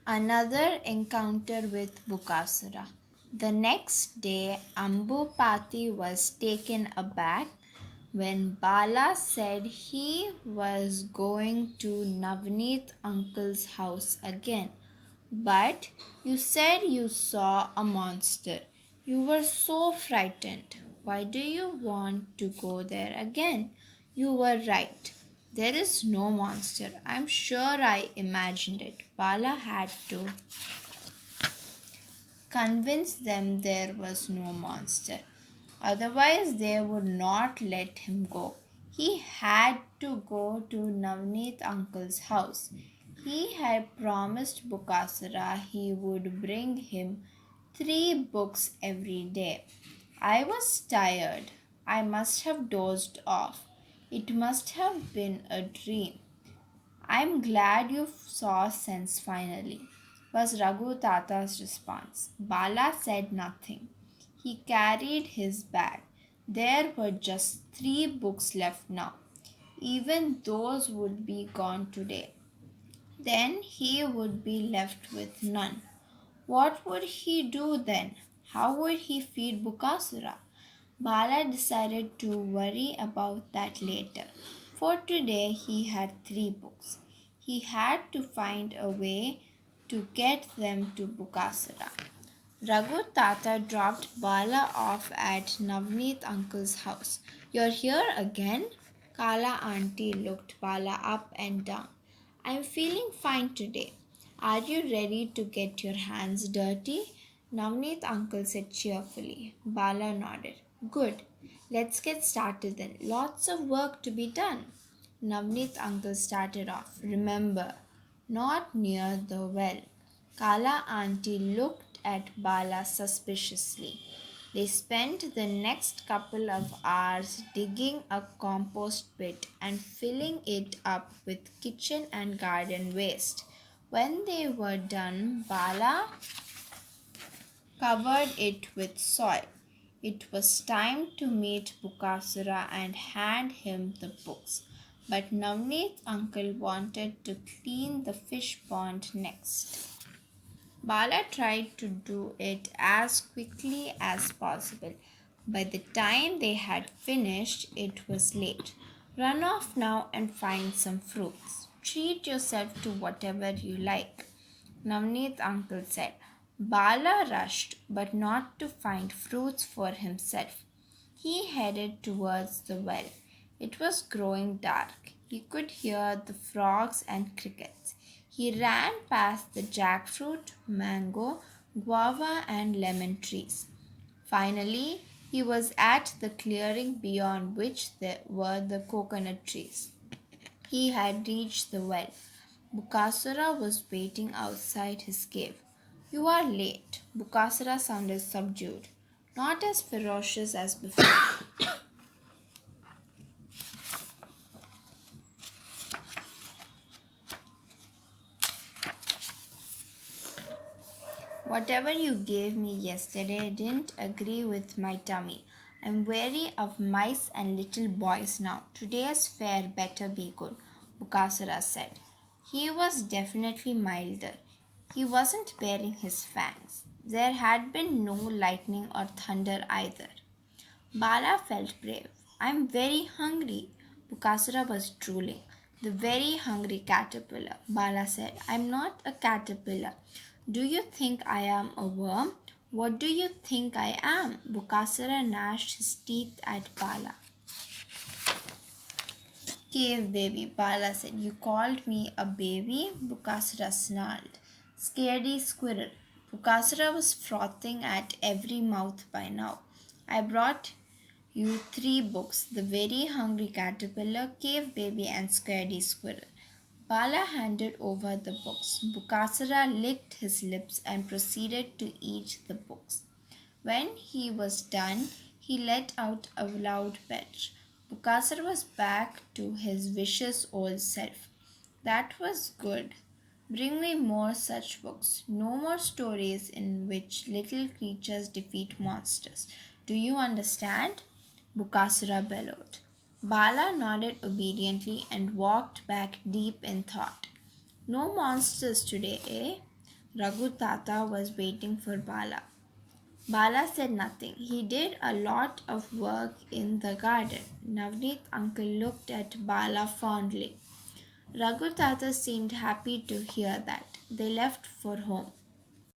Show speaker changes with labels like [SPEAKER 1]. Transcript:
[SPEAKER 1] Another encounter with Bookasura. The next day, Ambupati was taken aback when Bala said he was going to Navneet uncle's house again. But you said you saw a monster. You were so frightened. Why do you want to go there again? You were right. There is no monster. I'm sure I imagined it. Bala had to convince them there was no monster. Otherwise, they would not let him go. He had to go to Navneet uncle's house. He had promised Bukasara he would bring him 3 books every day. I was tired. I must have dozed off. It must have been a dream. I'm glad you saw sense finally, was Raghu Tata's response. Bala said nothing. He carried his bag. There were just 3 books left now. Even those would be gone today. Then he would be left with none. What would he do then? How would he feed Bukasura? Bala decided to worry about that later. For today, he had 3 books. He had to find a way to get them to Bukasura. Raghu Tata dropped Bala off at Navneet uncle's house. You're here again? Kala auntie looked Bala up and down. I'm feeling fine today. Are you ready to get your hands dirty? Navneet uncle said cheerfully. Bala nodded. Good. Let's get started then. Lots of work to be done. Navneet uncle started off. Remember, not near the well. Kala auntie looked at Bala suspiciously. They spent the next couple of hours digging a compost pit and filling it up with kitchen and garden waste. When they were done, Bala covered it with soil. It was time to meet Bukasura and hand him the books. But Navneet's uncle wanted to clean the fish pond next. Bala tried to do it as quickly as possible. By the time they had finished, it was late. Run off now and find some fruits. Treat yourself to whatever you like, Navneet uncle said. Bala rushed, but not to find fruits for himself. He headed towards the well. It was growing dark. He could hear the frogs and crickets. He ran past the jackfruit, mango, guava, and lemon trees. Finally, he was at the clearing beyond which there were the coconut trees. He had reached the well. Bukasura was waiting outside his cave. You are late. Bukasura sounded subdued, not as ferocious as before. Whatever you gave me yesterday didn't agree with my tummy. I'm wary of mice and little boys now. Today's fare better be good, Bukasura said. He was definitely milder. He wasn't bearing his fangs. There had been no lightning or thunder either. Bala felt brave. I'm very hungry. Bukasura was drooling. The very hungry caterpillar. Bala said, I'm not a caterpillar. Do you think I am a worm? What do you think I am? Bukasura gnashed his teeth at Bala. Cave baby, Bala said. You called me a baby? Bukasura snarled. Scaredy squirrel. Bukasura was frothing at every mouth by now. I brought you 3 books, The Very Hungry Caterpillar, Cave Baby, and Scaredy Squirrel. Bala handed over the books. Bukasura licked his lips and proceeded to eat the books. When he was done, he let out a loud belch. Bukasura was back to his vicious old self. That was good. Bring me more such books. No more stories in which little creatures defeat monsters. Do you understand? Bukasura bellowed. Bala nodded obediently and walked back deep in thought. No monsters today, eh? Raghu Tata was waiting for Bala. Bala said nothing. He did a lot of work in the garden. Navneet uncle looked at Bala fondly. Raghu Tata seemed happy to hear that. They left for home.